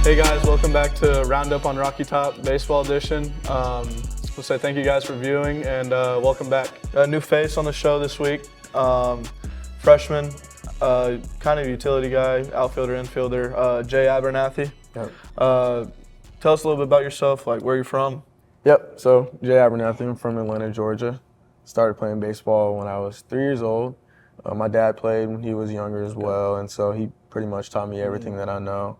Hey guys, welcome back to Roundup on Rocky Top Baseball Edition. We'll say thank you guys for viewing and welcome back. A new face on the show this week, freshman, kind of utility guy, outfielder, infielder, Jay Abernathy. Yep. Tell us a little bit about yourself, like where you're from. Yep. So Jay Abernathy, I'm from Atlanta, Georgia. Started playing baseball when I was 3 years old. My dad played when he was younger as well, and so he pretty much taught me everything that I know.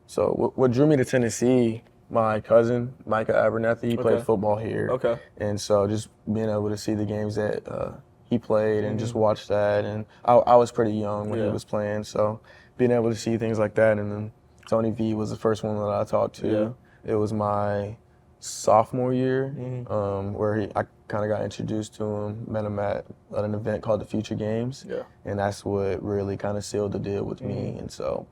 So what drew me to Tennessee, my cousin, Micah Abernathy, he played football here. Okay. And so just being able to see the games that he played and just watch that. And I was pretty young when he was playing, so being able to see things like that. And then Tony V was the first one that I talked to. Yeah. It was my sophomore year where I kind of got introduced to him, met him at an event called the Future Games. Yeah. And that's what really kind of sealed the deal with me. And so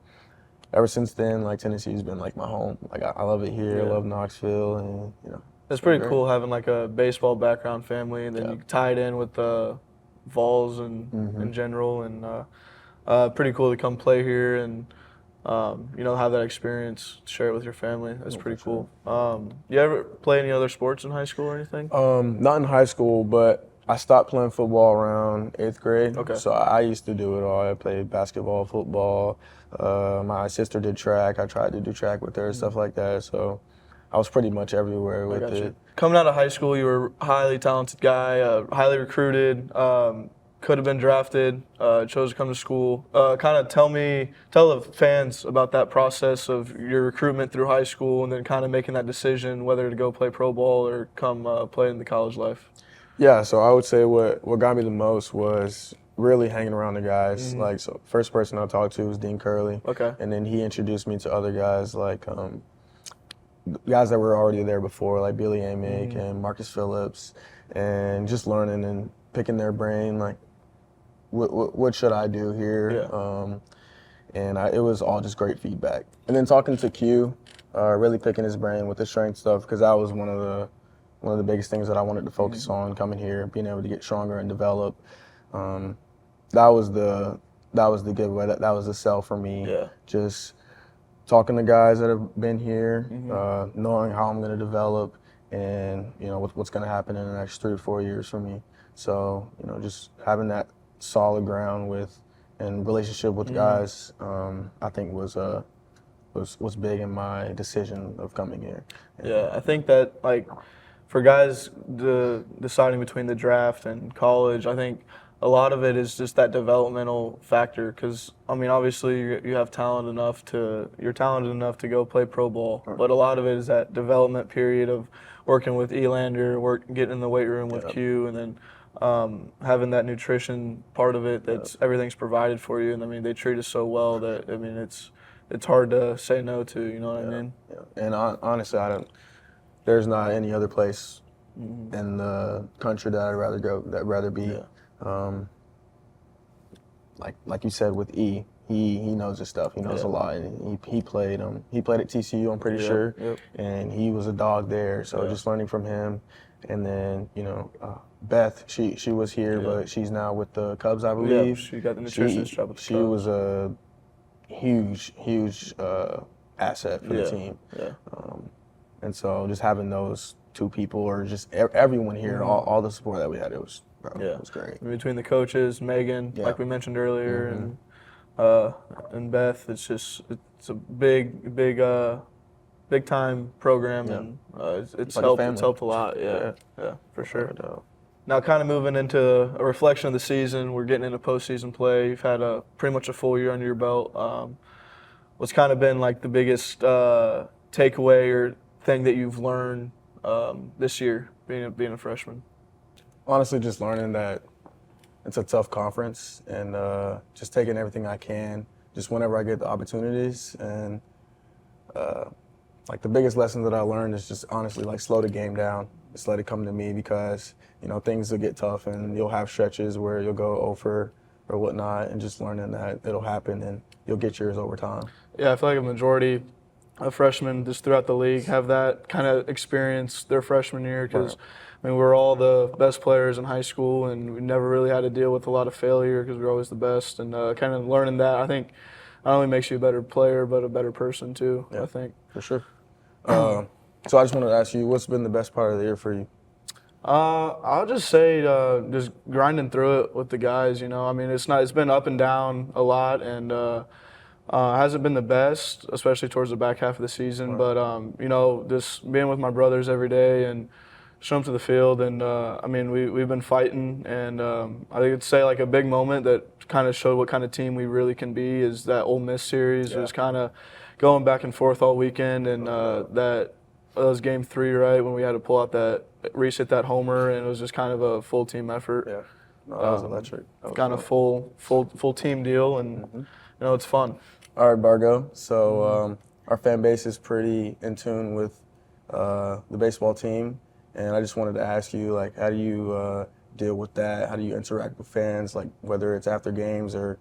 ever since then, like, Tennessee's been like my home. Like, I love it here. I love Knoxville, and It's pretty cool having like a baseball background family, and then you tie it in with the Vols and in general, and pretty cool to come play here and have that experience, share it with your family. That's pretty cool. You ever play any other sports in high school or anything? Not in high school, but I stopped playing football around 8th grade. Okay. So I used to do it all. I played basketball, football. My sister did track. I tried to do track with her, stuff like that. So I was pretty much everywhere with it. Coming out of high school, you were a highly talented guy, highly recruited, could have been drafted, chose to come to school. Kind of tell the fans about that process of your recruitment through high school and then kind of making that decision whether to go play pro ball or come play in the college life. Yeah, so I would say what got me the most was really hanging around the guys. Like, so first person I talked to was Dean Curley. Okay. And then he introduced me to other guys like guys that were already there before, like Billy Amick and Marcus Phillips, and just learning and picking their brain, like, what should I do here? Yeah. It was all just great feedback. And then talking to Q, really picking his brain with the strength stuff, because that was one of the biggest things that I wanted to focus on coming here, being able to get stronger and develop. That was the giveaway. That was the sell for me. Yeah. Just talking to guys that have been here, knowing how I'm going to develop, and what's going to happen in the next 3 to 4 years for me. So just having that solid ground and relationship with guys, I think was big in my decision of coming here. Yeah, I think that, like, for guys deciding between the draft and college, I think a lot of it is just that developmental factor. Because I mean, obviously you're talented enough to go play pro ball, but a lot of it is that development period of working with Elander, getting in the weight room with Q, and then having that nutrition part of it. That's everything's provided for you, and I mean they treat us so well that I mean it's hard to say no to. You know what I mean? Yeah. And honestly, there's not any other place in the country that I'd rather be. Yeah. Like you said with E, he knows his stuff. He knows a lot. And he played at TCU, I'm pretty sure, and he was a dog there. So just learning from him, and then Beth, she was here, but she's now with the Cubs, I believe. Yeah, she got the nutritionist job with the Cubs. She was a huge asset for the team. Yeah. And so just having those two people, or just everyone here, all the support that we had, it was great. Between the coaches, Megan, like we mentioned earlier, and Beth, it's a big time program, and it's helped a lot. Yeah, for sure. Now, kind of moving into a reflection of the season, we're getting into postseason play. You've had pretty much a full year under your belt. What's kind of been like the biggest takeaway or thing that you've learned this year, being a freshman? Honestly, just learning that it's a tough conference, and just taking everything I can, just whenever I get the opportunities. And like the biggest lesson that I learned is just honestly like slow the game down. Just let it come to me, because things will get tough, and you'll have stretches where you'll go over or whatnot, and just learning that it'll happen and you'll get yours over time. Yeah, I feel like a majority of freshmen just throughout the league have that kind of experience their freshman year, because I mean, we're all the best players in high school, and we never really had to deal with a lot of failure because we were always the best. And kind of learning that, I think not only makes you a better player, but a better person too, Yeah. I think. For sure. So I just wanted to ask you, what's been the best part of the year for you? I'll just say just grinding through it with the guys. I mean, it's been up and down a lot, and hasn't been the best, especially towards the back half of the season. Right. But just being with my brothers every day and show them to the field, and I mean, we've been fighting, and I think I'd say like a big moment that kind of showed what kind of team we really can be is that Ole Miss series. Yeah. Was kind of going back and forth all weekend, and that was game 3, right, when we had to pull out that reset that homer, and it was just kind of a full team effort. Yeah. No, that was electric. That was Kind of fun. full team deal, and it's fun. All right, Bargo. So our fan base is pretty in tune with the baseball team, and I just wanted to ask you, like, how do you deal with that? How do you interact with fans, like whether it's after games or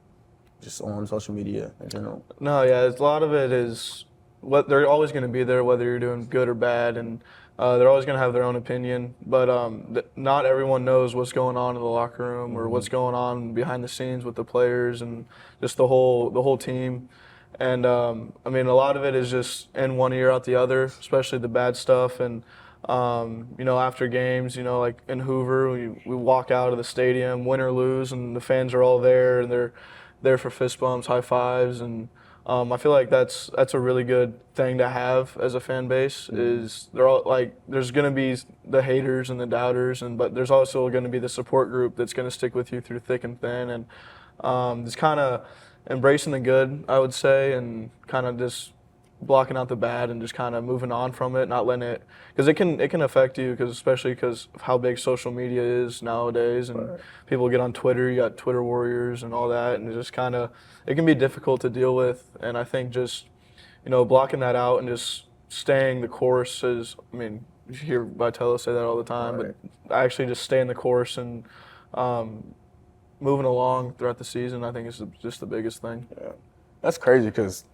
just on social media in general? No, yeah, a lot of it is what they're always going to be there, whether you're doing good or bad, and they're always going to have their own opinion. But not everyone knows what's going on in the locker room or what's going on behind the scenes with the players and just the whole team. And I mean, a lot of it is just in one ear out the other, especially the bad stuff. And after games, like in Hoover, we walk out of the stadium, win or lose, and the fans are all there, and they're there for fist bumps, high fives, and I feel like that's a really good thing to have as a fan base. Is they're all like, there's gonna be the haters and the doubters, but there's also gonna be the support group that's gonna stick with you through thick and thin, and just kind of embracing the good, I would say, and kind of just blocking out the bad and just kind of moving on from it, not letting it, because it can affect you, especially because of how big social media is nowadays, and people get on Twitter, you got Twitter warriors and all that, and it just kind of, it can be difficult to deal with. And I think just blocking that out and just staying the course is, I mean, you hear Vitello say that all the time, but actually just staying the course and moving along throughout the season, I think is just the biggest thing. Yeah, that's crazy because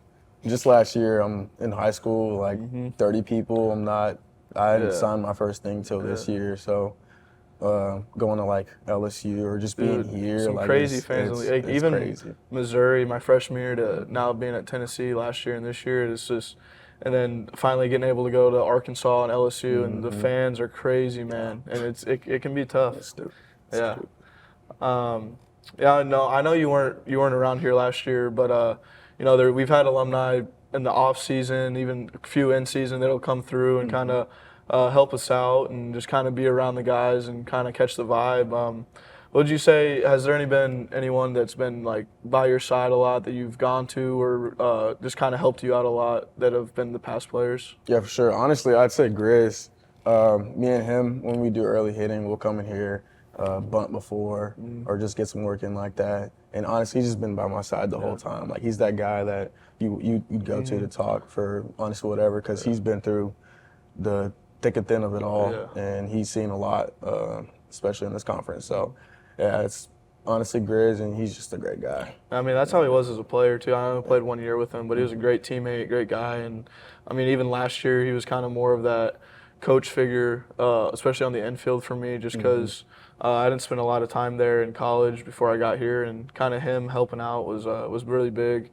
just last year, I'm in high school, like 30 people. I hadn't signed my first thing till this year. So going to like LSU or just being here, some like crazy fans. it's Even crazy. Missouri, my freshman year, to now being at Tennessee last year and this year, it's just, and then finally getting able to go to Arkansas and LSU, and the fans are crazy, man, and it can be tough. It's stupid. Yeah. I know you weren't around here last year, but we've had alumni in the off season, even a few in season that'll come through and kind of help us out and just kind of be around the guys and kind of catch the vibe. What would you say? Has there been anyone that's been like by your side a lot that you've gone to or just kind of helped you out a lot that have been the past players? Yeah, for sure. Honestly, I'd say Grizz. Me and him, when we do early hitting, we'll come in here, bunt before, or just get some work in like that. And honestly, he's just been by my side the whole time. Like, he's that guy that you go to talk for honestly whatever, because he's been through the thick and thin of it all, and he's seen a lot, especially in this conference. So, yeah, it's honestly Grizz, and he's just a great guy. I mean, that's how he was as a player, too. I only played 1 year with him, but he was a great teammate, great guy. And, I mean, even last year, he was kind of more of that coach figure, especially on the infield for me, just because I didn't spend a lot of time there in college before I got here, and kind of him helping out was really big.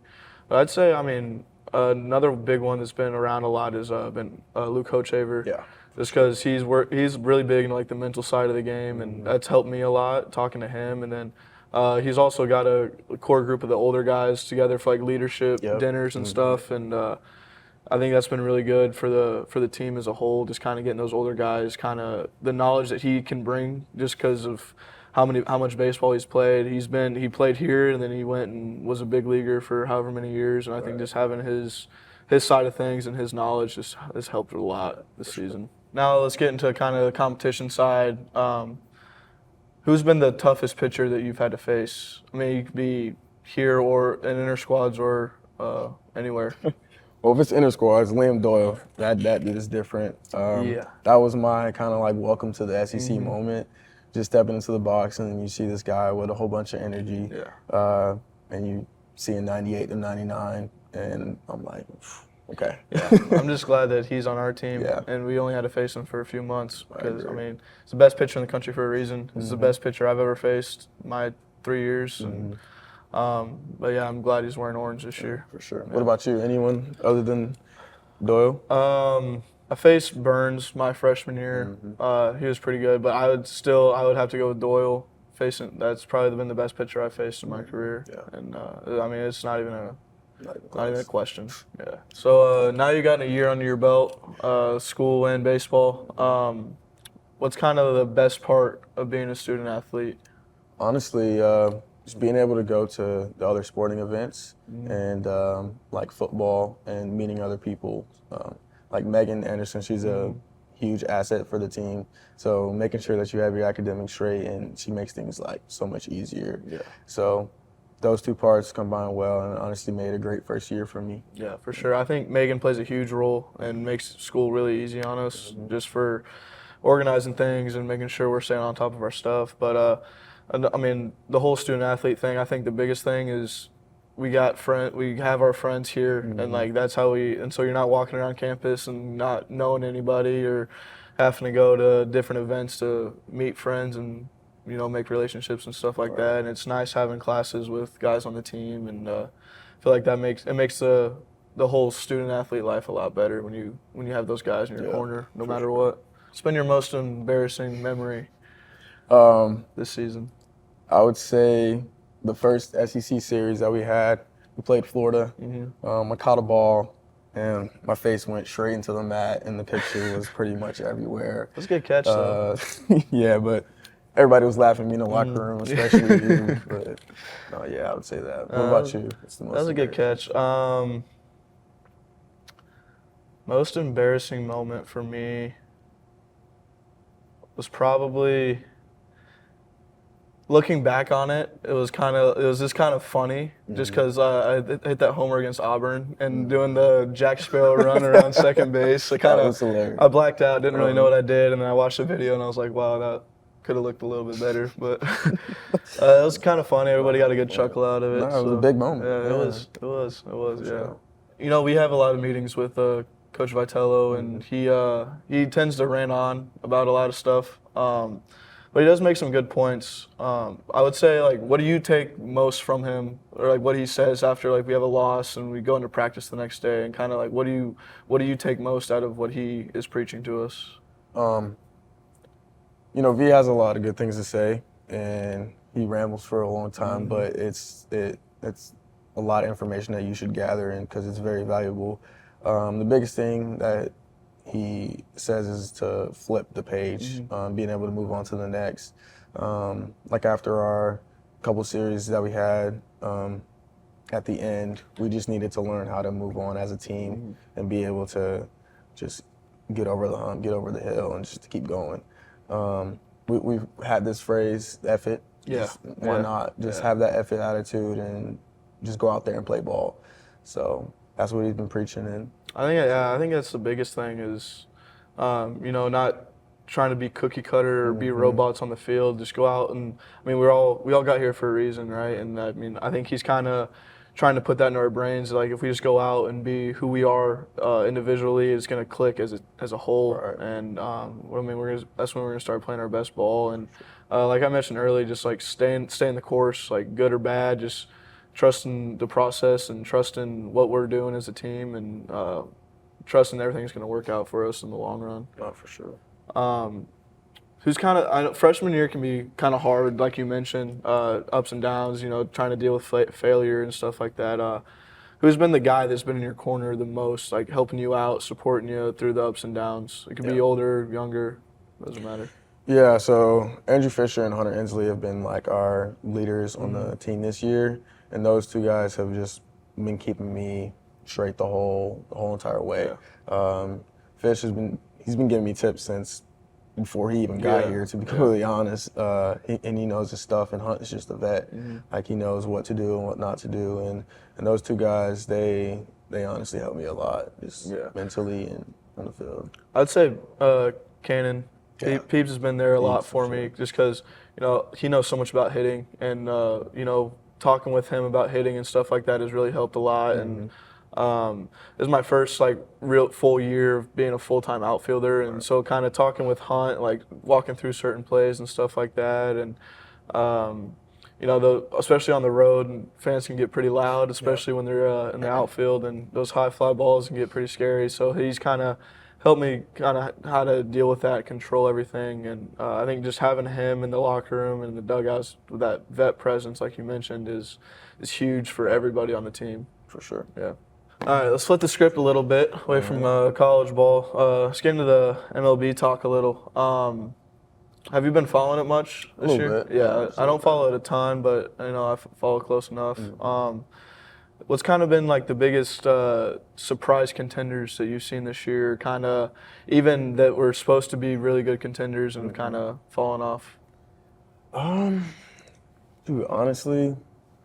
But I'd say, I mean, another big one that's been around a lot has been Luke Hochaver. Yeah. Just because he's really big in like the mental side of the game, and that's helped me a lot talking to him. And then he's also got a core group of the older guys together for like leadership dinners and stuff. And I think that's been really good for the team as a whole. Just kind of getting those older guys, kind of the knowledge that he can bring, just because of how much baseball he's played. He played here, and then he went and was a big leaguer for however many years. And I think just having his side of things and his knowledge just has helped a lot this season. Now let's get into kind of the competition side. Who's been the toughest pitcher that you've had to face? I mean, you could be here or in inter squads or anywhere. Well, if it's inter squads, Liam Doyle, that dude is different. That was my kind of like welcome to the SEC moment. Just stepping into the box and you see this guy with a whole bunch of energy, and you see a 98 to 99, and I'm like, okay. Yeah, I'm just glad that he's on our team, and we only had to face him for a few months because, I mean, he's the best pitcher in the country for a reason. This is the best pitcher I've ever faced my 3 years, and But yeah, I'm glad he's wearing orange this year. For sure. Yeah. What about you? Anyone other than Doyle? I faced Burns my freshman year. He was pretty good, but I would have to go with Doyle. That's probably been the best pitcher I've faced in my career. Yeah. And I mean, it's not even a Not a question. Yeah. So now you got a year under your belt, school and baseball. What's kind of the best part of being a student athlete? Honestly, just being able to go to the other sporting events and like football and meeting other people. Like Megan Anderson, she's a huge asset for the team. So making sure that you have your academics straight, and she makes things like so much easier. Yeah. So those two parts combined well, and honestly made a great first year for me. Yeah, for sure. I think Megan plays a huge role and makes school really easy on us, just for organizing things and making sure we're staying on top of our stuff. But I mean, the whole student athlete thing, I think the biggest thing is we have our friends here, and like that's how and so you're not walking around campus and not knowing anybody or having to go to different events to meet friends and make relationships and stuff like that. And it's nice having classes with guys on the team, and I feel like that makes the whole student athlete life a lot better when you have those guys in your corner, no matter what. What's been your most embarrassing memory this season? I would say the first SEC series that we had, we played Florida. I caught a ball, and my face went straight into the mat, and the picture was pretty much everywhere. That's a good catch, though. Yeah, but everybody was laughing at me in the locker room, especially you. But no, yeah, I would say that. What about you? That was a good catch. Most embarrassing moment for me was probably, looking back on it, it was just kind of funny, just because I hit that homer against Auburn and doing the Jack Sparrow run around second base. I blacked out, didn't really know what I did, and then I watched the video and I was like, wow, that could have looked a little bit better. But it was kind of funny. Everybody got a good chuckle out of it. No, it was a big moment. Yeah, it was. Yeah. We have a lot of meetings with Coach Vitello, and he tends to rant on about a lot of stuff. But he does make some good points. I would say, like, what do you take most from him, or like what he says after like we have a loss and we go into practice the next day, and kind of like what do you take most out of what he is preaching to us? V has a lot of good things to say, and he rambles for a long time, but it's a lot of information that you should gather in because it's very valuable. The biggest thing that he says is to flip the page, being able to move on to the next. Like after our couple series that we had, at the end, we just needed to learn how to move on as a team and be able to just get over the hump, get over the hill, and just to keep going. We've had this phrase, F it. Yeah. Why not? Just have that F it attitude and just go out there and play ball. So that's what he's been preaching. And I think that's the biggest thing is, not trying to be cookie cutter or be robots on the field. Just go out and, I mean, we all got here for a reason, right? And I mean, I think he's kind of trying to put that in our brains. Like if we just go out and be who we are individually, it's gonna click as a whole. Right. And that's when we're gonna start playing our best ball. And like I mentioned earlier, just like stay in the course, like good or bad, just trusting the process and trusting what we're doing as a team, and trusting everything's going to work out for us in the long run. not for sure. I know freshman year can be kind of hard, like you mentioned, ups and downs, trying to deal with failure and stuff like that. Who's been the guy that's been in your corner the most, like helping you out, supporting you through the ups and downs? It could be older, younger, doesn't matter. Yeah, so Andrew Fisher and Hunter Inslee have been like our leaders on the team this year, and those two guys have just been keeping me straight the whole entire way. Yeah. Fish he's been giving me tips since before he even got here, to be completely honest. And he knows his stuff, and Hunt is just a vet. Like he knows what to do and what not to do, and those two guys, they honestly help me a lot, just mentally and on the field. I'd say Cannon. Yeah. Peeps has been there a lot for me, just because he knows so much about hitting, and talking with him about hitting and stuff like that has really helped a lot. And this is my first real full year of being a full-time outfielder, and so kind of talking with Hunt, like walking through certain plays and stuff like that, and especially on the road, and fans can get pretty loud, especially when they're in the outfield, and those high fly balls can get pretty scary. So he's kind of helped me kind of how to deal with that, control everything, and I think just having him in the locker room and the dugouts with that vet presence, like you mentioned, is huge for everybody on the team. For sure. Yeah. All right, let's flip the script a little bit away from college ball. Let's get into the MLB talk a little. Have you been following it much this A year? little bit. Yeah, I don't follow it a ton, but I follow close enough. What's kind of been like the biggest surprise contenders that you've seen this year? Kind of even that were supposed to be really good contenders and kind of fallen off. Dude, honestly,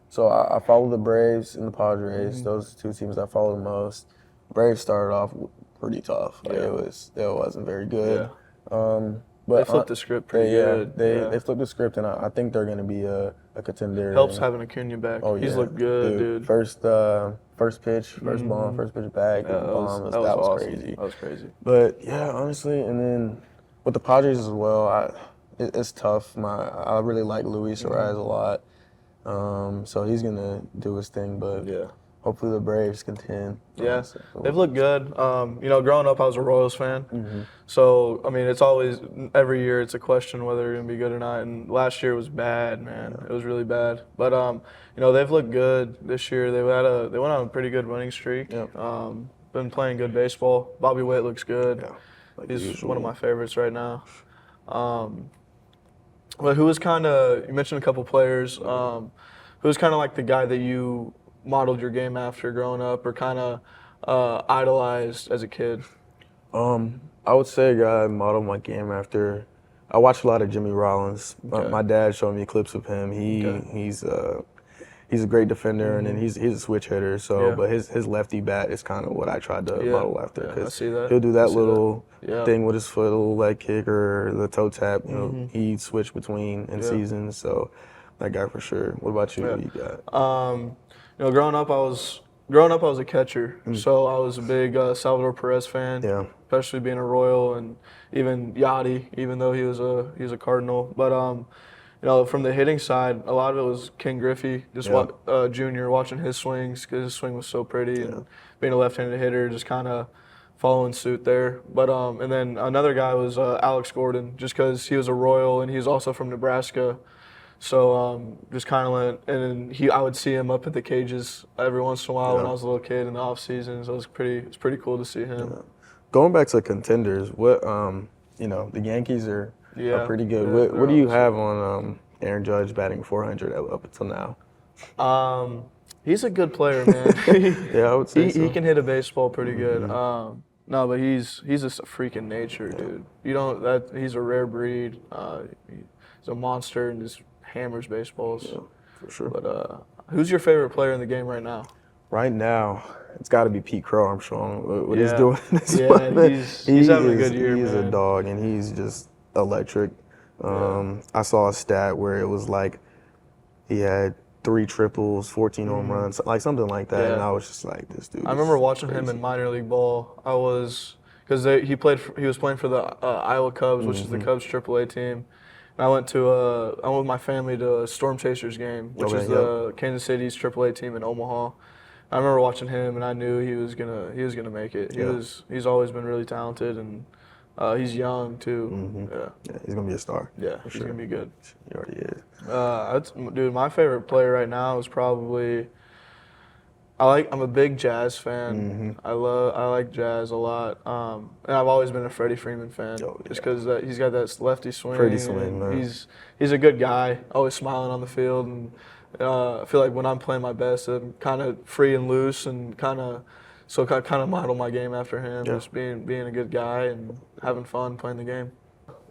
so I follow the Braves and the Padres. Those two teams I follow the most. Braves started off pretty tough. Like it wasn't very good. But They flipped the script pretty good. They flipped the script, and I think they're going to be a contender. Helps having Acuna back. Oh, He's yeah. looked good, dude. First pitch, first ball, first pitch back. Yeah, that was awesome. crazy. That was crazy. But yeah, honestly, and then with the Padres as well, it's tough. I really like Luis Suarez a lot, so he's gonna do his thing. But hopefully the Braves contend. Yeah, they've looked good. Growing up, I was a Royals fan. So, I mean, it's always, every year, it's a question whether they're going to be good or not. And last year was bad, man. It was really bad. But, they've looked good this year. They went on a pretty good winning streak. Been playing good baseball. Bobby Witt looks good. He's one of my favorites right now. But who was kind of, you mentioned a couple players, who was kind of like the guy that you modeled your game after growing up or kind of idolized as a kid? I would say a guy I modeled my game after. I watched a lot of Jimmy Rollins. My dad showed me clips of him. He's a great defender, and then he's a switch hitter. So, but his lefty bat is kind of what I tried to model after. I see that. He'll do that little thing with his foot, a little leg kick or the toe tap. He'd switch between in seasons. So, that guy for sure. What about you? What you got? Growing up, I was a catcher, so I was a big Salvador Perez fan. Yeah. Especially being a Royal, and even Yachty, even though he was a Cardinal. But from the hitting side, a lot of it was Ken Griffey, just Junior, watching his swings because his swing was so pretty, and being a left-handed hitter, just kind of following suit there. But and then another guy was Alex Gordon, just because he was a Royal and he was also from Nebraska. So just kind of went, and then I would see him up at the cages every once in a while when I was a little kid in the off season. So it's pretty cool to see him. Yeah. Going back to contenders, what the Yankees are pretty good. What do you have on Aaron Judge batting 400 up until now? He's a good player, man. I would say so. He can hit a baseball pretty good. No, but he's just a freaking nature, dude. He's a rare breed. He's a monster and just hammers baseballs. Yeah, for sure. But who's your favorite player in the game right now? Right now, it's got to be Pete Crow, I'm sure. What he's doing. He's having a good year, He's a dog, and he's just electric. I saw a stat where it was like he had 3 triples, 14 home runs, like something like that, and I was just like, this dude. I remember watching him in minor league ball. Because he was playing for the Iowa Cubs, which is the Cubs AAA team. And I went with my family to a Storm Chasers game, which is the Kansas City's AAA team in Omaha. I remember watching him, and I knew he was gonna make it. He's always been really talented, and he's young too. Yeah, he's gonna be a star. Yeah, he's gonna be good. He already is. Dude, my favorite player right now is probably. I'm a big Jazz fan. I like Jazz a lot, and I've always been a Freddie Freeman fan, just because he's got that lefty swing. Freddie swing, man. He's a good guy, always smiling on the field, and I feel like when I'm playing my best, I'm kind of free and loose, and kind of model my game after him, just being a good guy and having fun playing the game.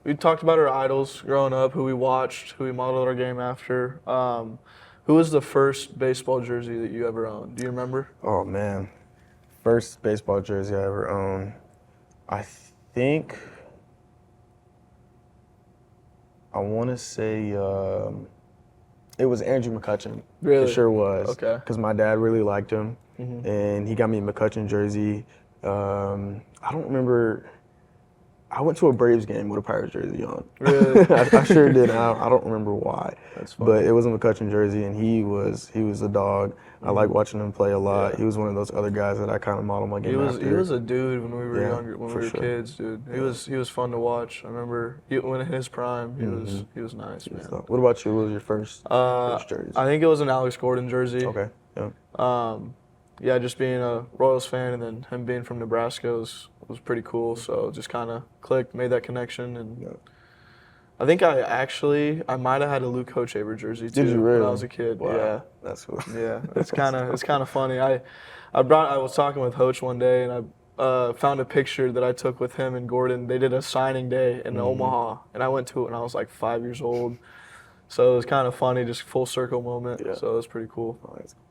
We talked about our idols growing up, who we watched, who we modeled our game after. Who was the first baseball jersey that you ever owned? Do you remember? Oh, man. First baseball jersey I ever owned. I think I want to say it was Andrew McCutchen. Really? It sure was. Okay. Because my dad really liked him, and he got me a McCutchen jersey. I don't remember I went to a Braves game with a Pirates jersey on. Really? I sure did. I don't remember why. That's funny. But it was a McCutcheon jersey, and he was a dog. I like watching him play a lot. Yeah. He was one of those other guys that I kind of modeled my game after. He was a dude when we were Yeah, younger, when we for were sure. kids, dude. He was fun to watch. I remember when in his prime, he was nice, man. So, what about you? What was your first jersey? I think it was an Alex Gordon jersey. Okay. Yeah. Yeah, just being a Royals fan and then him being from Nebraska was pretty cool. So just kind of clicked, made that connection, and Yeah. I think I might have had a Luke Hochevar jersey too Did you really? when I was a kid. Wow. Yeah, That's cool. yeah, it's kind of funny. I was talking with Hoach one day and I found a picture that I took with him and Gordon. They did a signing day in Omaha, and I went to it when I was like 5 years old. So it was kind of funny, just full circle moment. Yeah. So it was pretty cool. Oh, that's cool.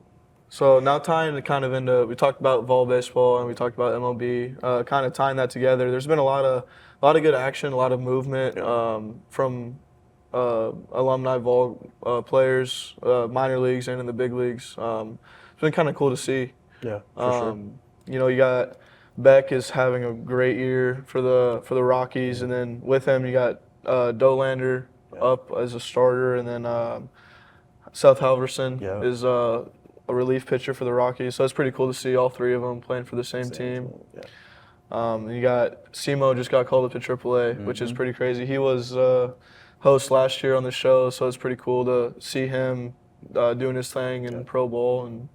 So now tying it kind of into, we talked about Vol baseball and we talked about MLB, kind of tying that together. There's been a lot of good action, a lot of movement from alumni Vol players, minor leagues and in the big leagues. It's been kind of cool to see. Yeah, for sure. You know, you got Beck is having a great year for the Rockies, and then with him you got Dolander up as a starter, and then Seth Halverson is a relief pitcher for the Rockies. So it's pretty cool to see all three of them playing for the same team. Yeah. You got Simo just got called up to AAA, which is pretty crazy. He was host last year on the show, so it's pretty cool to see him doing his thing in pro ball. And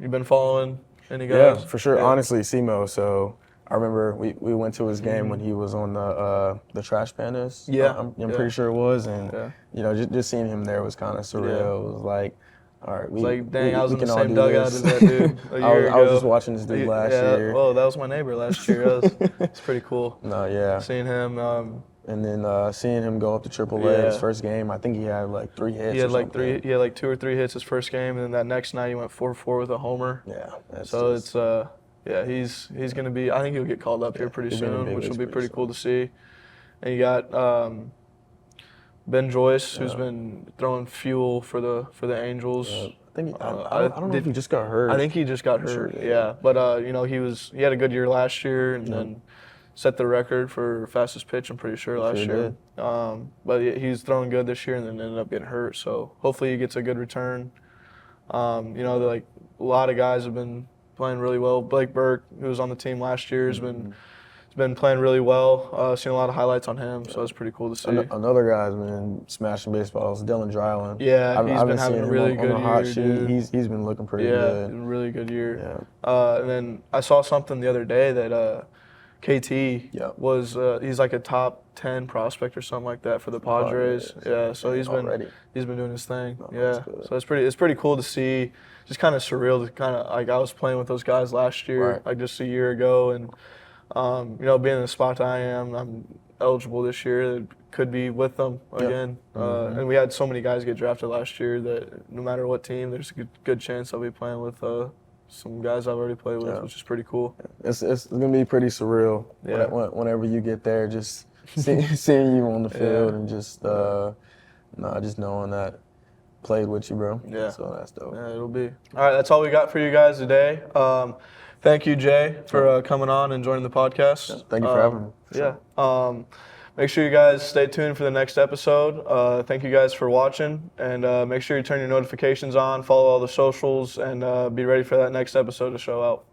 you've been following any guys? Yeah, for sure. Yeah. Honestly, Simo. So I remember we went to his game when he was on the Trash Pandas. Yeah, I'm pretty sure it was, and Yeah. you know, just seeing him there was kind of surreal. Yeah. It was like, all right, I was in the can all same do dugout this. as that dude a year ago. I was just watching this dude last year. Well, that was my neighbor last year. It's pretty cool. No, yeah. Seeing him. And then seeing him go up to AAA his first game, I think he had like 3 hits. He had like 2 or 3 hits his first game, and then that next night he went 4-4 with a homer. Yeah. So it's he's gonna be. I think he'll get called up here pretty soon, which will be pretty cool to see. And you got Ben Joyce, who's been throwing fuel for the Angels. I think I don't know if he just got hurt. I think he just got hurt. Sure, yeah. But you know, he had a good year last year, and then set the record for fastest pitch, I'm pretty sure, last year. But he's throwing good this year and then ended up getting hurt. So hopefully he gets a good return. You know, like a lot of guys have been playing really well. Blake Burke, who was on the team last year, has been playing really well. Seen a lot of highlights on him, so it's pretty cool to see. Another guy's been smashing baseball is Dylan Dryland. Yeah, he's been having a really good year. He's been looking pretty good. Yeah, really good year. Yeah. And then I saw something the other day that KT was he's like a top 10 prospect or something like that for the Padres. Yeah, so he's been doing his thing. So it's pretty cool to see. Just kind of surreal to kind of like I was playing with those guys last year, like just a year ago, and you know, being in the spot I am, I'm eligible this year. That could be with them again. And we had so many guys get drafted last year that no matter what team, there's a good chance I'll be playing with some guys I've already played with, which is pretty cool. It's gonna be pretty surreal whenever you get there, just seeing you on the field and just just knowing that played with you, bro. Yeah. So that's dope. Yeah, it'll be. All right, that's all we got for you guys today. Thank you, Jay, for coming on and joining the podcast. Thank you for having me. Yeah. Make sure you guys stay tuned for the next episode. Thank you guys for watching, and make sure you turn your notifications on, follow all the socials, and be ready for that next episode to show out.